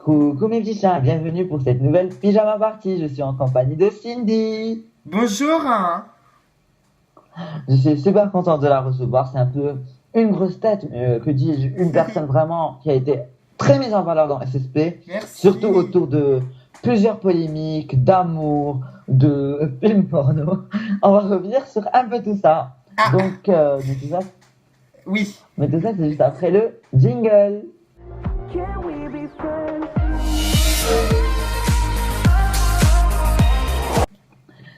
Coucou mes petits chats, bienvenue pour cette nouvelle pyjama party. Je suis en compagnie de Cindy. Bonjour, hein. Je suis super contente de la recevoir. C'est un peu une grosse tête, que dis-je, une personne vraiment qui a été très mise en valeur dans SSP, surtout Merci. autour de plusieurs polémiques, d'amour, de films porno. On va revenir sur un peu tout ça. Ah, Donc tout ça, oui. mais tout ça c'est juste après le jingle. Can we be friends?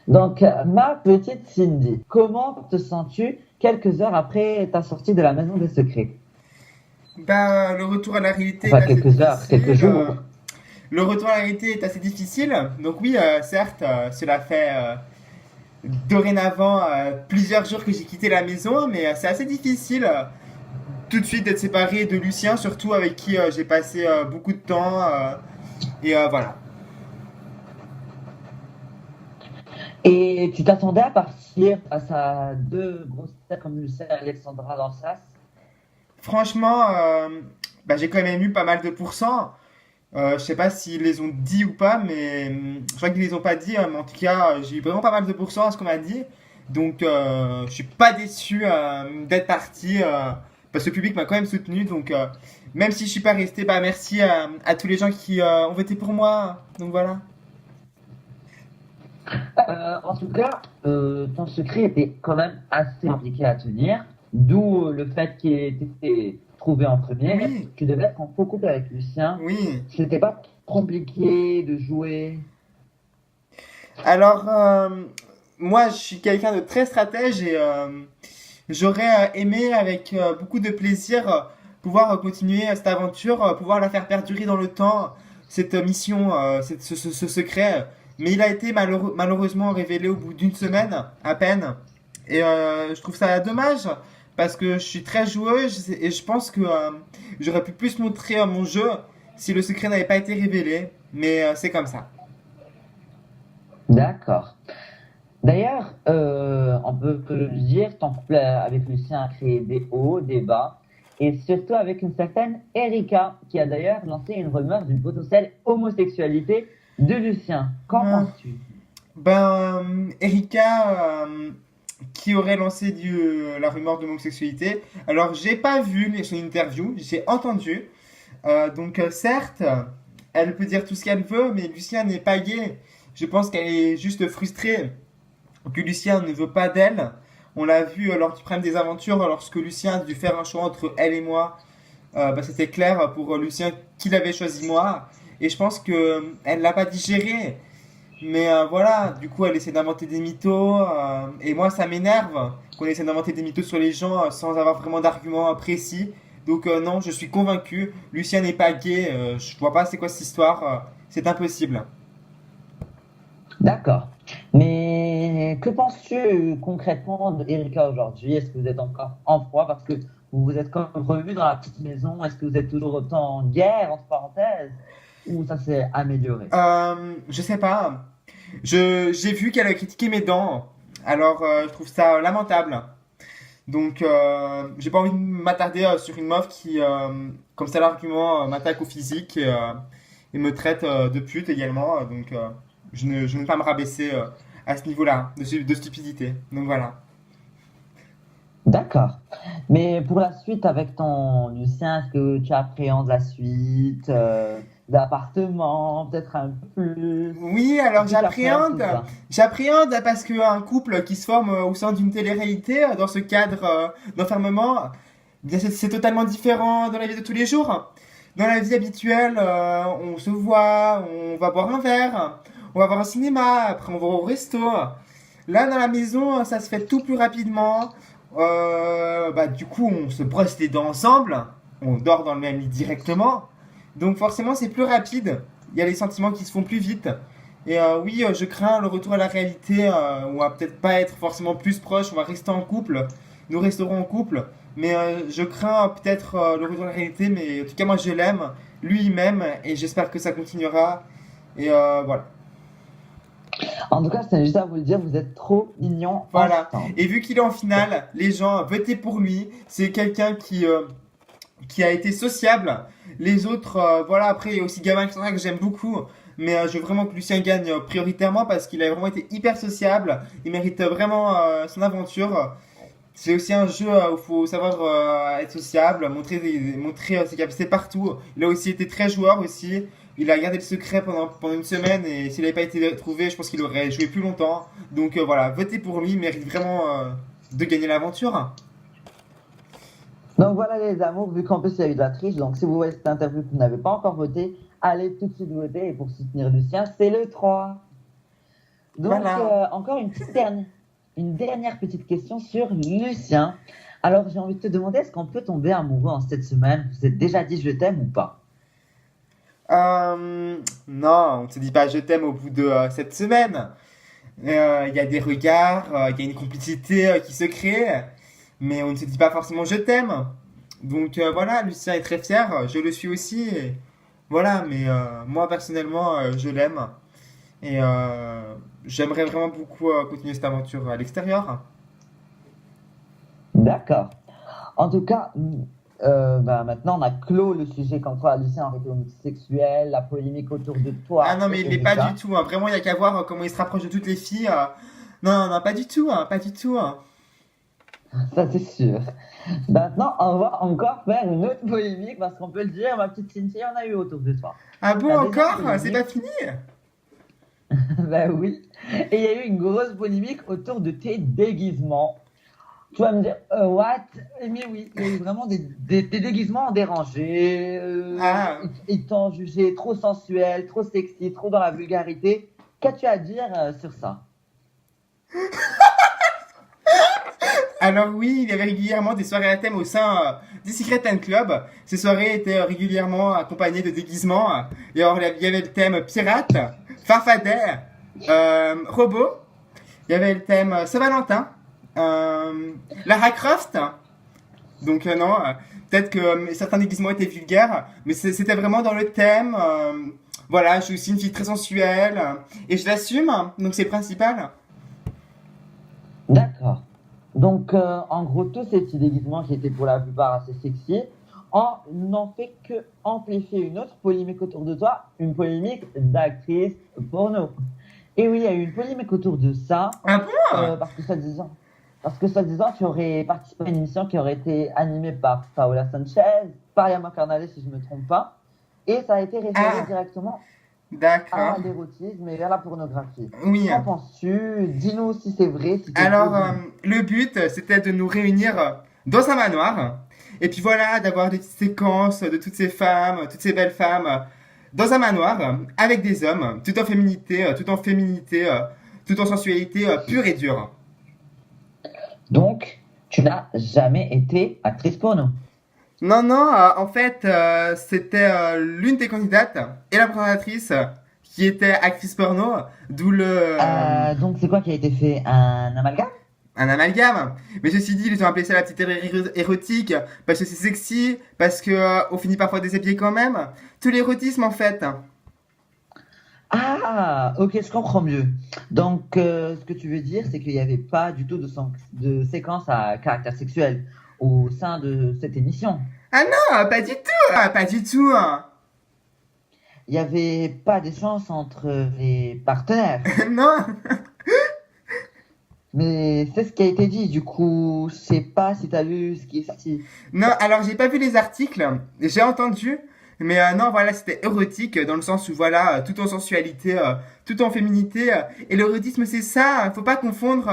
Donc, ma petite Cindy, comment te sens-tu quelques heures après ta sortie de la maison des secrets? Ben, le retour à la réalité est Enfin, assez quelques heures, quelques difficile. jours. Le retour à la réalité est assez difficile. Donc oui, certes, cela fait dorénavant plusieurs jours que j'ai quitté la maison, mais c'est assez difficile tout de suite d'être séparé de Lucien, surtout avec qui j'ai passé beaucoup de temps. Et voilà. Et tu t'attendais à partir face à deux grosses têtes comme Lucien et Alexandra dans le sas? Franchement, bah, j'ai quand même eu pas mal de pourcents. Je sais pas s'ils les ont dit ou pas, mais je crois qu'ils les ont pas dit. Mais en tout cas, j'ai eu vraiment pas mal de pourcents à ce qu'on m'a dit. Donc, je suis pas déçu d'être parti parce que le public m'a quand même soutenu. Donc, même si je suis pas resté, bah merci à tous les gens qui ont voté pour moi. Donc voilà. En tout cas, ton secret était quand même assez compliqué à tenir, d'où le fait qu'il ait été trouvé en premier. Oui, Tu devais être en faux couple avec Lucien. oui. C'était pas compliqué de jouer. Alors, moi, je suis quelqu'un de très stratège et j'aurais aimé, avec beaucoup de plaisir, pouvoir continuer cette aventure, pouvoir la faire perdurer dans le temps, cette mission, ce secret. Mais il a été malheureusement révélé au bout d'une semaine, à peine. Et je trouve ça dommage, parce que je suis très joueuse et je pense que j'aurais pu plus montrer mon jeu si le secret n'avait pas été révélé. Mais c'est comme ça. D'accord. D'ailleurs, on peut le dire, ton couple avec Lucien a créé des hauts, des bas, et surtout avec une certaine Erika, qui a d'ailleurs lancé une rumeur d'une potentielle homosexualité de Lucien. Qu'en Euh, penses-tu? Erika, qui aurait lancé la rumeur de l'homosexualité. Alors, j'ai pas vu son interview, j'ai entendu. Donc, certes, elle peut dire tout ce qu'elle veut, mais Lucien n'est pas gay. Je pense qu'elle est juste frustrée que Lucien ne veut pas d'elle. On l'a vu lors du problème des aventures, lorsque Lucien a dû faire un choix entre elle et moi. Bah, c'était clair pour Lucien qu'il avait choisi moi. Et je pense que elle l'a pas digéré. Mais voilà, du coup, elle essaie d'inventer des mythos. Et moi, ça m'énerve qu'on essaie d'inventer des mythos sur les gens sans avoir vraiment d'arguments précis. Donc, non, je suis convaincu. Lucien n'est pas gay. Je vois pas c'est quoi cette histoire. C'est impossible. D'accord. Mais que penses-tu concrètement de Erika aujourd'hui? Est-ce que vous êtes encore en froid parce que vous vous êtes quand même revus dans la petite maison? Est-ce que vous êtes toujours autant en guerre, entre parenthèses? Ou ça s'est amélioré? Je sais pas. J'ai vu qu'elle a critiqué mes dents. Alors, je trouve ça lamentable. Donc, j'ai pas envie de m'attarder sur une meuf qui, comme ça l'argument, m'attaque au physique et me traite de pute également. Donc, je ne vais pas me rabaisser à ce niveau-là de stupidité. Donc voilà. D'accord. Mais pour la suite avec ton Lucien, est-ce que tu appréhendes la suite, d'appartement, peut-être un peu plus? Oui, alors Est-ce que tu appréhendes tout ça? j'appréhende parce qu'un couple qui se forme au sein d'une télé-réalité, dans ce cadre d'enfermement, eh bien, c'est totalement différent dans la vie de tous les jours. Dans la vie habituelle, on se voit, on va boire un verre, on va voir un cinéma, après on va au resto. Là, dans la maison, ça se fait tout plus rapidement. Bah, du coup, on se brosse les dents ensemble, on dort dans le même lit directement. Donc forcément, c'est plus rapide. Il y a les sentiments qui se font plus vite. Et oui, je crains le retour à la réalité. On va peut-être pas être forcément plus proche, on va rester en couple. Nous resterons en couple. Mais je crains peut-être le retour à la réalité. Mais en tout cas, moi, je l'aime. Lui, il m'aime. Et j'espère que ça continuera. Et voilà. En tout cas, c'est juste à vous le dire, vous êtes trop mignons Voilà. ensemble. Et vu qu'il est en finale, les gens votaient pour lui. C'est quelqu'un qui a été sociable. Les autres, voilà, après, il y a aussi Gavin Alexandra que j'aime beaucoup. Mais je veux vraiment que Lucien gagne prioritairement parce qu'il a vraiment été hyper sociable. Il mérite vraiment son aventure. C'est aussi un jeu où il faut savoir être sociable, montrer ses capacités partout. Il a aussi été très joueur aussi. Il a gardé le secret pendant une semaine et s'il n'avait pas été trouvé, je pense qu'il aurait joué plus longtemps. Donc voilà, votez pour lui, il mérite vraiment de gagner l'aventure. Donc voilà les amours, vu qu'en plus il y a eu de la triche, donc si vous voyez cette interview que vous n'avez pas encore voté, allez tout de suite voter et pour soutenir Lucien, c'est le 3. Donc Voilà. encore une dernière petite question sur Lucien. Alors j'ai envie de te demander, est-ce qu'on peut tomber amoureux en cette semaine? Vous êtes déjà dit je t'aime ou pas? Non, on ne se dit pas je t'aime au bout de cette semaine. Il y a des regards, il y a une complicité qui se crée, mais on ne se dit pas forcément je t'aime. Donc voilà, Lucien est très fier, je le suis aussi. Et voilà, mais moi personnellement, je l'aime. Et j'aimerais vraiment beaucoup continuer cette aventure à l'extérieur. D'accord. En tout cas, maintenant on a clos le sujet comme quoi Lucien aurait été homosexuel, la polémique autour de Ah toi non, mais et il l'est pas Erika. du tout, hein. Vraiment, il y a qu'à voir comment il se rapproche de toutes les filles. Non, non, non, pas du tout, hein, pas du tout, hein. Ça, c'est sûr. Maintenant, on va encore faire une autre polémique parce qu'on peut le dire, ma petite Cynthia, il y en a eu autour de toi. Ah bon, La deuxième encore? C'est pas polémique, fini? ben oui. Et il y a eu une grosse polémique autour de tes déguisements. Tu vas me dire, what? Mais oui, il y a eu vraiment des déguisements dérangés. Ah, Ils t'ont jugé trop sensuel, trop sexy, trop dans la vulgarité. Qu'as-tu à dire sur ça? alors oui, il y avait régulièrement des soirées à thème au sein du Secret Ten Club. Ces soirées étaient régulièrement accompagnées de déguisements. Et alors, il y avait le thème pirate, farfadet, robot. Il y avait le thème Saint-Valentin, Lara Croft. Donc non, peut-être que certains déguisements étaient vulgaires, mais c'était vraiment dans le thème. Voilà, je suis aussi une fille très sensuelle et je l'assume, donc c'est le principal. D'accord. Donc, en gros, tous ces petits déguisements qui étaient pour la plupart assez sexy, on n'en fait que amplifier une autre polémique autour de toi, une polémique d'actrice porno. Et oui, il y a eu une polémique autour de ça, Ah bon? parce que soi-disant, tu aurais participé à une émission qui aurait été animée par Paola Sanchez, par Yama Carnales, si je ne me trompe pas, et ça a été référé Ah, directement à d'accord. l'érotisme et vers la pornographie. Oui. Qu'en penses-tu? Dis-nous si c'est vrai, si c'est faux, Alors, dis-nous. le but, c'était de nous réunir dans un manoir. Et puis voilà, d'avoir des petites séquences de toutes ces femmes, toutes ces belles femmes, dans un manoir, avec des hommes, tout en sensualité pure et dure. Donc, tu n'as jamais été actrice porno. Non, non, en fait, c'était l'une des candidates et la présentatrice qui était actrice porno, d'où Donc, c'est quoi qui a été fait? Un amalgame? un amalgame. Mais ceci dit, ils ont appelé ça la petite érotique parce que c'est sexy, parce que on finit parfois déshabillé quand même. Tout l'érotisme en fait. Ah, ok, je comprends mieux. Donc, ce que tu veux dire, c'est qu'il n'y avait pas du tout de séquence à caractère sexuel au sein de cette émission. Ah non, pas du tout, pas du tout. Il n'y avait pas d'échange entre les partenaires. Non. Mais c'est ce qui a été dit. Du coup, je sais pas si tu as lu ce qui est sorti. Non, alors j'ai pas vu les articles, j'ai entendu, mais non, voilà, c'était érotique dans le sens où voilà, tout en sensualité, tout en féminité, et l'érotisme c'est ça, faut pas confondre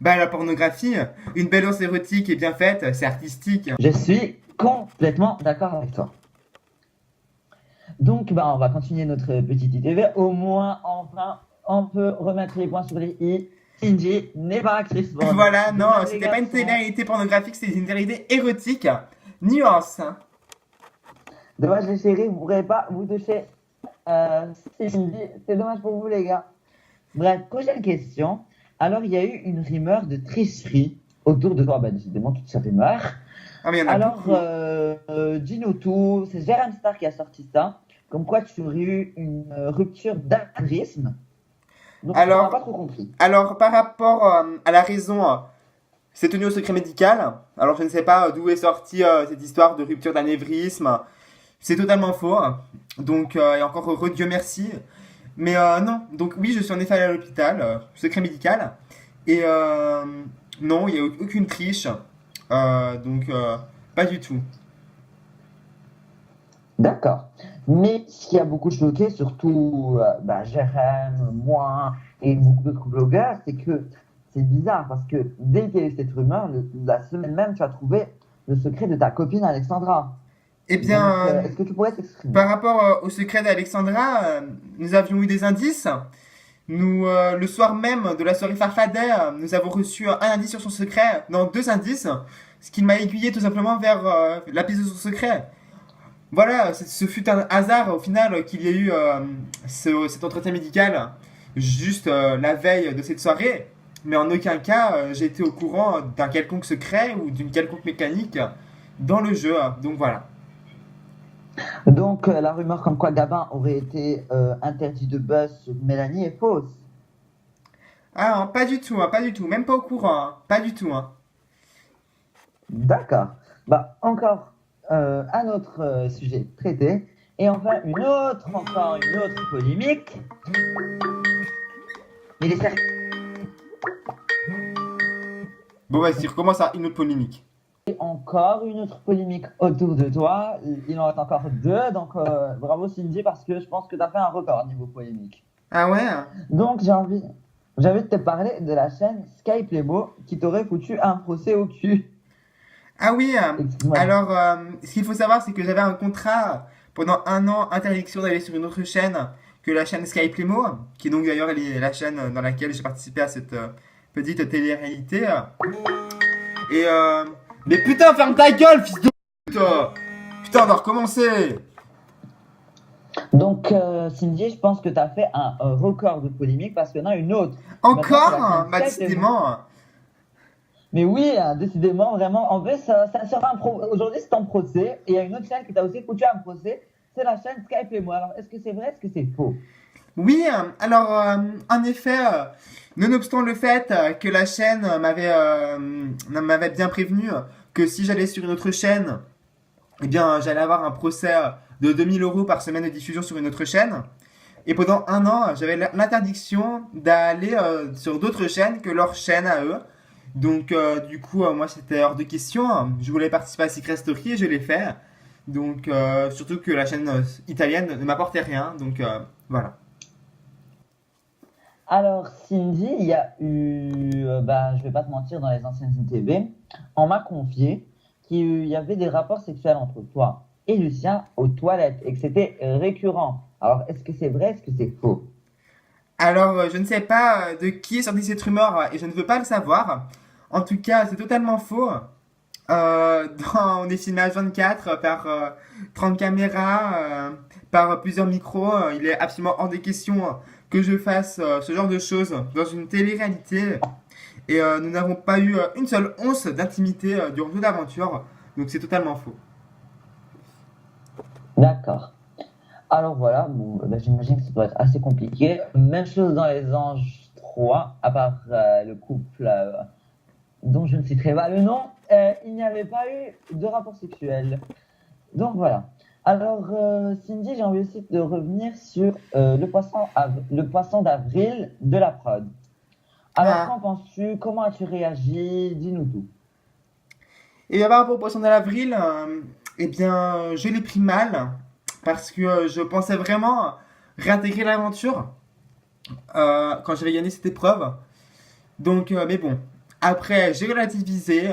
la pornographie, une belle danse érotique et bien faite, c'est artistique. Je suis complètement d'accord avec toi. Donc, on va continuer notre petite ITV. Au moins, enfin, on peut remettre les points sur les i. Cindy n'est pas actrice porno. Voilà, non, Dommage, les c'était pas une garçons. télé-réalité pornographique, c'était une télé-réalité érotique. Nuance. Dommage, les chéris, vous pourrez pas vous toucher. Cindy, c'est dommage pour vous, les gars. Bref, prochaine question. Alors, il y a eu une rumeur de tricherie autour de toi. Décidément, toute cette rumeur. Ah, mais il y en a Alors, beaucoup. dis-nous tout. C'est Jérém Star qui a sorti ça. Comme quoi, tu aurais eu une rupture d'amorisme. Donc, on n'a Alors, pas trop compris. alors, par rapport à la raison c'est tenu au secret médical. Alors je ne sais pas d'où est sortie cette histoire de rupture d'anévrisme. C'est totalement faux. Donc, et encore heureux, Dieu merci. Mais non, donc oui, je suis en effet allé à l'hôpital, secret médical. Et non, il n'y a aucune triche. Donc, pas du tout. D'accord. Mais ce qui a beaucoup choqué, surtout Jérém, moi et beaucoup d'autres blogueurs, c'est que c'est bizarre parce que dès qu'il y a eu cette rumeur, la semaine même, tu as trouvé le secret de ta copine Alexandra. Eh Donc, bien, est-ce que tu pourrais t'exprimer? par rapport au secret d'Alexandra, nous avions eu des indices. Nous, le soir même de la soirée Farfadet, nous avons reçu un indice sur son secret, non, deux indices, ce qui m'a aiguillé tout simplement vers la piste de son secret. Voilà, ce fut un hasard au final qu'il y ait eu cet entretien médical juste la veille de cette soirée, mais en aucun cas j'ai été au courant d'un quelconque secret ou d'une quelconque mécanique dans le jeu. Donc voilà. Donc, la rumeur comme quoi Gabin aurait été interdit de buzz sur Mélanie est fausse. Ah, non, pas du tout, même pas au courant, hein, pas du tout. Hein. D'accord. Bah, encore un autre sujet traité. Et enfin, encore une autre polémique. Mais les séries Bon, vas-y, recommence à une autre polémique. encore une autre polémique autour de toi. Il en reste encore deux, donc bravo Cindy parce que je pense que tu as fait un record niveau polémique. Ah ouais? Hein. Donc j'ai envie de te parler de la chaîne Sky Playbo qui t'aurait foutu un procès au cul. Ah oui, Excuse-moi. alors ce qu'il faut savoir, c'est que j'avais un contrat pendant un an, interdiction d'aller sur une autre chaîne que la chaîne Sky Playmo, qui donc d'ailleurs est la chaîne dans laquelle j'ai participé à cette petite télé-réalité. Et mais putain, ferme ta gueule, fils de pute! Putain, on doit recommencer! Donc Cindy, je pense que tu as fait un record de polémique parce qu'il y en a une autre. Encore? Maintenant, Bah, c'est la chaîne Sky Playbo. décidément. Mais oui, décidément, vraiment. En fait, ça sera aujourd'hui, c'est en procès. Et il y a une autre chaîne qui t'a aussi foutu un procès. C'est la chaîne Skype et moi. Alors, est-ce que c'est vrai, est-ce que c'est faux? Oui, alors en effet, nonobstant le fait que la chaîne m'avait bien prévenu que si j'allais sur une autre chaîne, eh bien j'allais avoir un procès de 2 000 € par semaine de diffusion sur une autre chaîne. Et pendant un an, j'avais l'interdiction d'aller sur d'autres chaînes que leur chaîne à eux. Donc du coup, moi c'était hors de question. Je voulais participer à Secret Story et je l'ai fait. Donc surtout que la chaîne italienne ne m'apportait rien. Donc voilà. Alors, Cindy, il y a eu, je vais pas te mentir, dans les anciennes ITV, on m'a confié qu'il y avait des rapports sexuels entre toi et Lucien aux toilettes et que c'était récurrent. Alors, est-ce que c'est vrai, est-ce que c'est faux? Alors, je ne sais pas de qui est sortie cette rumeur et je ne veux pas le savoir. En tout cas, c'est totalement faux. On est filmé H24 par 30 caméras, par plusieurs micros. Il est absolument hors des questions que je fasse ce genre de choses dans une télé-réalité. Et nous n'avons pas eu une seule once d'intimité durant toute l'aventure. Donc c'est totalement faux. D'accord. Alors voilà, bon, j'imagine que ça doit être assez compliqué. Même chose dans Les Anges 3, à part le couple dont je ne citerai pas le nom, il n'y avait pas eu de rapport sexuel. Donc voilà. Alors Cindy, j'ai envie aussi de revenir sur le poisson d'avril de la prod. Alors Ah. qu'en penses-tu? Comment as-tu réagi? Dis-nous tout. Et par rapport au poisson de l'avril, eh bien, je l'ai pris mal parce que je pensais vraiment réintégrer l'aventure quand j'avais gagné cette épreuve. Donc, mais bon, après, j'ai relativisé.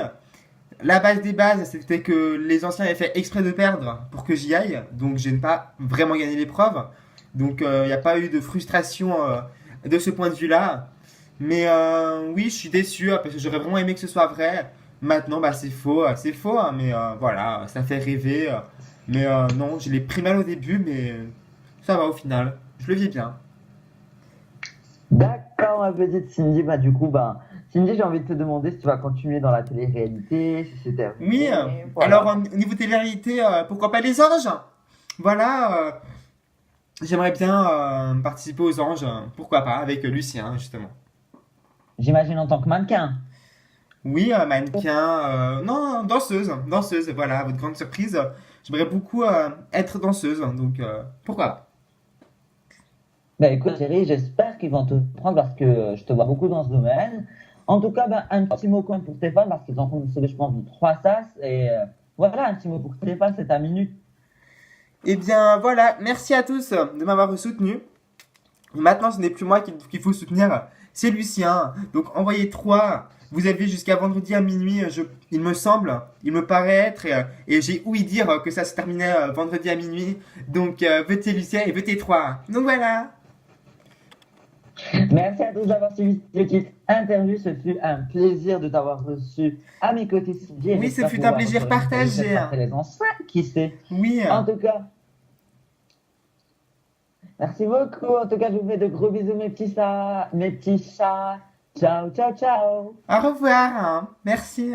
La base des bases, c'était que les anciens avaient fait exprès de perdre pour que j'y aille. Donc, je n'ai pas vraiment gagné l'épreuve. Donc, il n'y a pas eu de frustration de ce point de vue-là. Mais oui, je suis déçu parce que j'aurais vraiment aimé que ce soit vrai. Maintenant, bah, c'est faux, hein, mais voilà, ça fait rêver. Mais non, je l'ai pris mal au début, mais ça va au final. Je le vis bien. D'accord, ma petite Cindy. Du coup, Cindy, j'ai envie de te demander si tu vas continuer dans la télé-réalité, si c'est Oui, terminé. Voilà. alors au niveau télé-réalité, pourquoi pas les anges? Voilà, j'aimerais bien participer aux anges, pourquoi pas, avec Lucien, justement. J'imagine en tant que mannequin. Oui, mannequin, non, danseuse, voilà, à votre grande surprise. J'aimerais beaucoup être danseuse, donc pourquoi pas. Bah écoute, Thierry, j'espère qu'ils vont te prendre parce que je te vois beaucoup dans ce domaine. En tout cas, ben, un petit mot quand même pour Stéphane parce qu'ils en font, je pense, de 3 sas. Et voilà, un petit mot pour Stéphane, c'est ta minute. Eh bien, voilà, merci à tous de m'avoir soutenu. Maintenant, ce n'est plus moi qu'il faut soutenir, c'est Lucien. Donc, envoyez 3. Vous avez jusqu'à vendredi à minuit, il me semble, il me paraît être, et j'ai ouï dire que ça se terminait vendredi à minuit. Donc, votez Lucien et votez 3. Donc voilà. Merci à tous d'avoir suivi cette petite interview. Ce fut un plaisir de t'avoir reçu à mes côtés, Sylvie. Et Oui, ce j'espère fut un pouvoir plaisir refaire une interview partagé. peut-être après les enceintes, qui sait. Oui, En tout cas, merci beaucoup. En tout cas, je vous fais de gros bisous, mes petits chats, mes petits chats. Ciao, ciao, ciao. au revoir, hein. Merci.